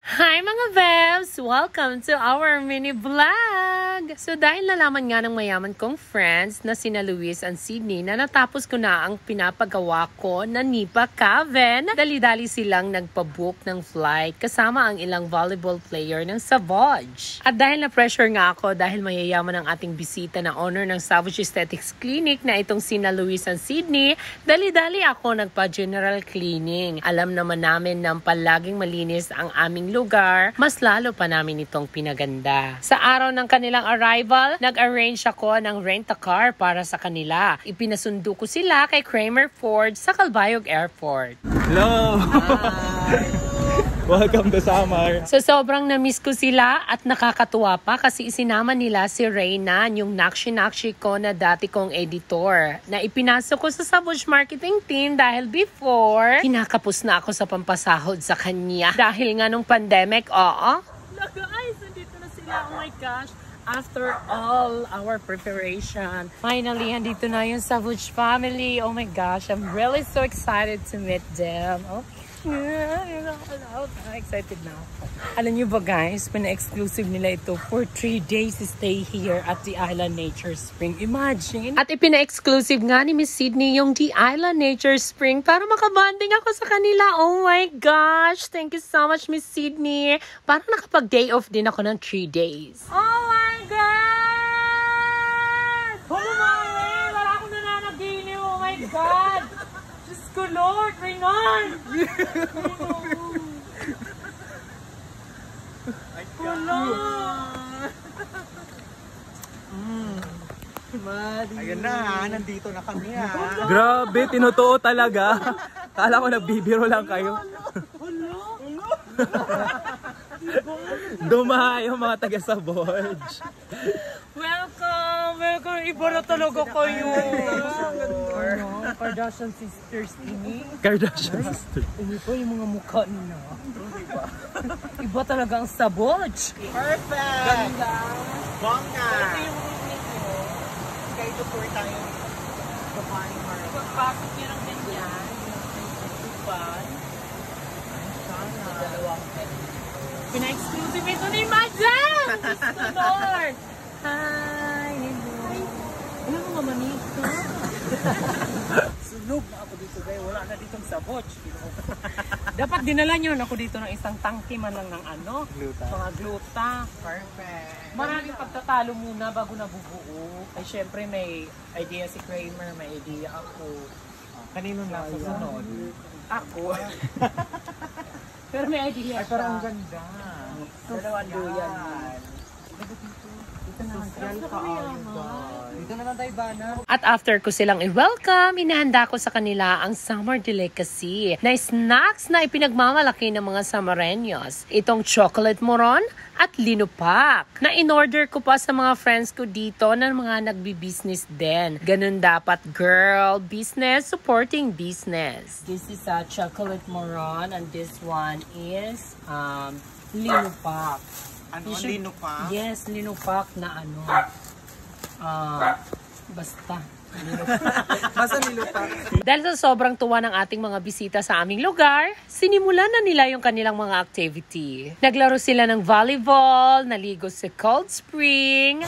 Hi mga Bebs! Welcome to our mini vlog! So dahil nalaman nga ng mayaman kong friends na sina Luis and Sydney na natapos ko na ang pinapagawa ko na Nipa Caven, dali-dali silang nagpabook ng flight kasama ang ilang volleyball player ng Savage. At dahil na-pressure nga ako dahil mayayaman ang ating bisita na owner ng Savage Aesthetics Clinic na itong sina Luis and Sydney, dali-dali ako nagpa-general cleaning. Alam naman namin na palaging malinis ang aming lugar, mas lalo pa namin itong pinaganda. Sa araw ng kanilang arrival, nag-arrange ako ng rent-a-car para sa kanila. Ipinasundo ko sila kay Kramer Ford sa Calbayog Airport. Hello! Welcome to summer! So sobrang na-miss ko sila at nakakatuwa pa kasi isinama nila si Reyna, yung nakshi-nakshi ko na dati kong editor, na ipinasok ko sa Savage Marketing Team dahil before, kinakapos na ako sa pampasahod sa kanya. Dahil nga nung pandemic, guys, nandito na sila. Oh my gosh! After all our preparation, finally, andito na yung Savage family. Oh my gosh, I'm really so excited to meet them. I'm excited now. Alam nyo ba guys, pina-exclusive nila ito for 3 days stay here at the Island Nature Spring. Imagine! At ipina-exclusive nga ni Miss Sydney yung the Island Nature Spring para makabanding ako sa kanila. Oh my gosh! Thank you so much, Miss Sydney. Parang nakapag-day off din ako ng 3 days. Oh my God! Humumari! Wala akong nananaginip. Oh my God! Diyos ko, Lord! Reynan! Wala! Ayun na, nandito na kami ha. Grabe, tinutuo talaga. Kala ko nagbibiro lang kayo. Dumahay yung mga taga-Savage. Welcome! Welcome! Iba na talaga kayo! Kardashian sisters ini. Kardashian sisters. Ini po yung mga mukha nila. Iba talaga ang Savage. Perfect! Ganda! Bongga! Ito yung roomie ko. Kaya ito po tayo babaeng marami. Pagpasok niya ng ganyan, tupan. Sana. Dalawang head. Pina-exclusive ito ni Madam! Lord! Hi! Ano mga manito? Sunog na ako dito dahil wala na ditong Savage. Dapat dinala nyo ako dito ng isang tangke man lang ng ano? Gluta. Mga gluta. Perfect! Maraming pagtatalo muna bago nabubuo. Ay syempre may idea si Kramer, may idea ako. Kanino na susunod? Ako. Pero may idea Ay, parang ang ganda. Dalawang duyan. Dito na lang tayo ba na? At after ko silang i-welcome, inahanda ko sa kanila ang summer delicacy na snacks na ipinagmamalaki ng mga Samareños. Itong chocolate moron at linupak na in-order ko pa sa mga friends ko dito na mga nagbi-business din. Ganun dapat, girl. Business supporting business. This is a chocolate moron and this one is linupak. Ano ang linupak? Yes, linupak na ano. Basta. Masa linupak? Dahil sa sobrang tuwa ng ating mga bisita sa aming lugar, sinimulan na nila yung kanilang mga activity. Naglaro sila ng volleyball, naligo sa cold spring,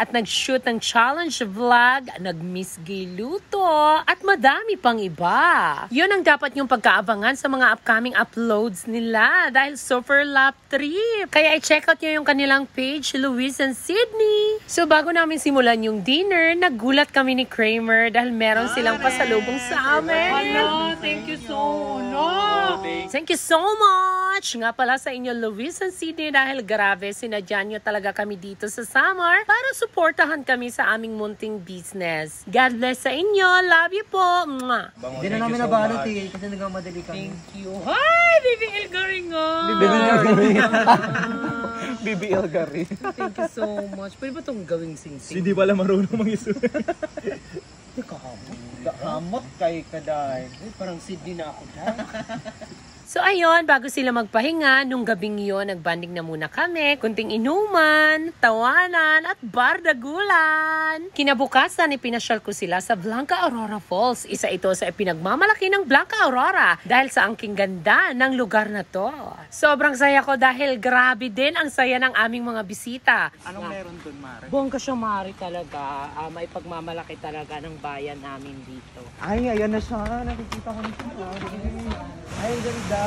at nag-shoot ng challenge vlog, nag-misgay luto, at madami pang iba. Yun ang dapat yung pagkaabangan sa mga upcoming uploads nila dahil super lap trip. Kaya i-check out nyo yung kanilang page, Luis and Sydney. So bago namin simulan yung dinner, nagulat kami ni Kramer dahil meron silang pasalubong sa amin. Hello, thank you so much. Thank you so much. Nga pala sa inyo, Luis and Sydney, dahil grabe, sinadyan nyo talaga kami dito sa summer para suportahan kami sa aming munting business. God bless sa inyo. Love you po. Mwah. Hindi na namin nabalot eh, kasi nagmamadali kami. Thank you. Hi, Baby Elgaringo. BBL Gary. Thank you so much. Pwede ba itong gawing sing-sing? Hindi pala marunong mag-iso. Hamot kay Kaday. Parang Sydney na ako dahil. So ayun, bago sila magpahinga, nung gabing yun, nagbanding na muna kami. Kunting inuman, tawanan, at bardagulan. Kinabukasan, ipinasyal ko sila sa Blanca Aurora Falls. Isa ito sa ipinagmamalaki ng Blanca Aurora dahil sa angking ganda ng lugar na to. Sobrang saya ko dahil grabe din ang saya ng aming mga bisita. Anong meron dun, Mare? Bongga siya, Mari, talaga. May pagmamalaki talaga ng bayan namin dito. Ay, ayan na siya. Nakikita ko na siya. Ay, ganda.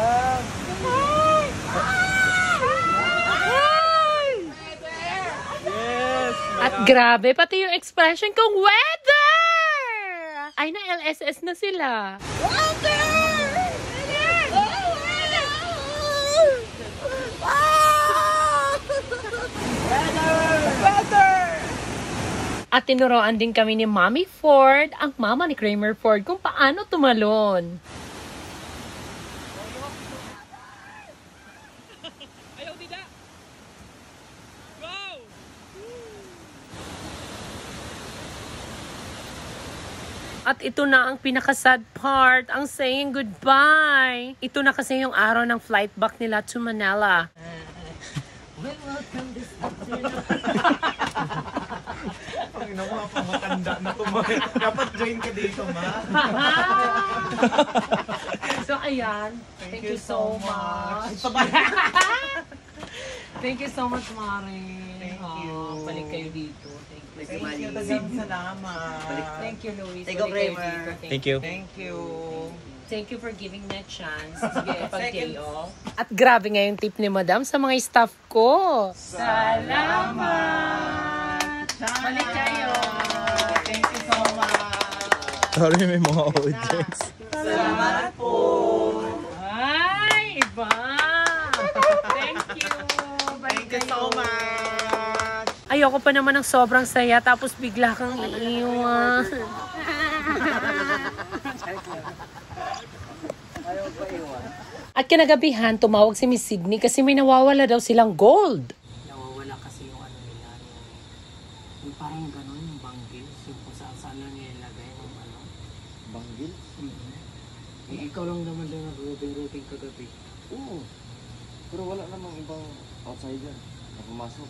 Yes! At grabe, pati yung expression kong weather! Ay, na LSS na sila. At tinuruan din kami ni Mommy Ford, ang mama ni Kramer Ford, kung paano tumalon. At ito na ang pinaka-sad part, ang saying goodbye. Ito na kasi yung araw ng flight back nila to Manila. Welcome this Pag ina mo, matanda na ito, Ma. Dapat join ka dito, Ma. So ayan, thank you so much. Thank you so much, Mari. Thank you. Balik kayo dito. Thank you. Thank you, dagang salamat. Thank you, Luis. Thank you, Balik kayo Kramer. dito. Thank you. Thank you. Thank you for giving me a chance. Sige, pag-day off. At grabe nga yung tip ni Madam sa mga staff ko. Salamat! Balik kayo. Thank you so much. Sorry, may mga audience. Salamat po. Ay, iba! Thank you! Balik Thank you so kayo. much. Ayoko pa naman ng sobrang saya tapos bigla kang iiwan. At kinagabihan, tumawag si Miss Sydney kasi may nawawala daw silang gold. Nawawala kasi yung ano nila, yung parang gano'n, yung banggil, yung kung saan lang nilalagay ng ano. Banggil? Ikaw lang naman daw nag-roping kagabi. Oo. Pero wala namang ibang outsider na pumasok.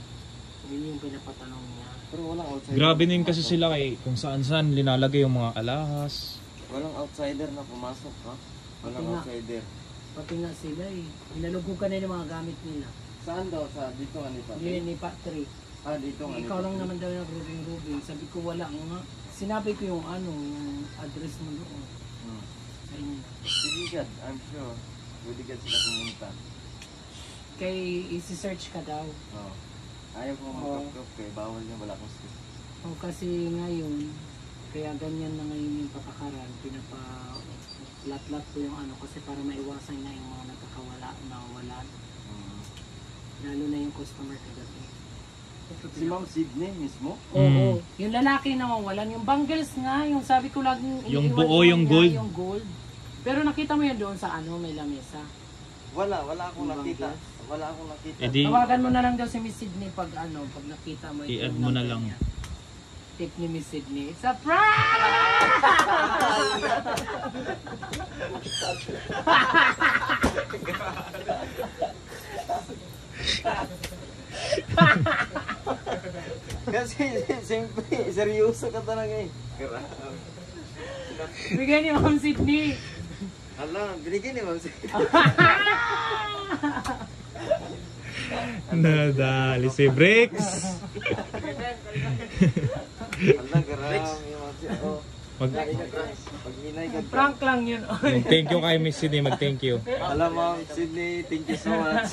Yun yung pinapatanong niya. Pero walang outsider. Grabe din kasi sila kung saan-saan linalagay yung mga alahas. Walang outsider na pumasok, ha? Walang Pati nga. outsider. Pati nga sila Inalugog ka na yung mga gamit nila. Saan daw? Dito nga ni Pati? Yun ni Pat 3. Dito nga ni Ikaw lang Pati. naman daw nag-rubing. Sabi ko wala nga. Sinabi ko yung yung address mo doon. Sa inyo. Sige God, I'm sure. Pwede ka sila pumunta. Kay isi-search ka daw. Oo. Ayaw ko mag-crop kay bawal niya, wala akong space. O kasi ngayon, kaya ganyan na ngayon yung patakaran. Pinapa-lat-lat ko yung kasi para maiwasan na yung mga nawala. Lalo na yung customer kagabi. Si Ma'am Sydney mismo? Oo. Yung lalaki na mawalan, yung bangles nga, yung sabi ko laging Yung iniiwan buo, ko yung nga, gold. Yung gold. Pero nakita mo yun doon sa may lamesa. Wala akong Yung nakita. bangles? Wala akong nakita. Eh di, Tawagan mo na lang daw si Miss Sydney pag nakita mo ito. i-add mo na lang. Tip ni Miss Sydney. It's a prank! Kasi siyempre, seryoso ka talaga eh. Bigyan ni Ma'am Sydney. Ala, binigyan ni Ma'am Sydney. Nadali si Bricks. Ala, grabe Ma'am Sydney. Pag-inay ka. Prank lang yun. Mag-thank you kay Miss Sydney, mag-thank you. Ala Ma'am Sydney, thank you so much.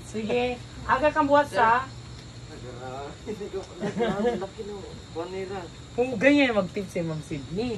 Sige. Aga kang buhat sa. Hindi ko pala. Laki no. Panira. Kung ganyan mag-tip si Ma'am Sydney.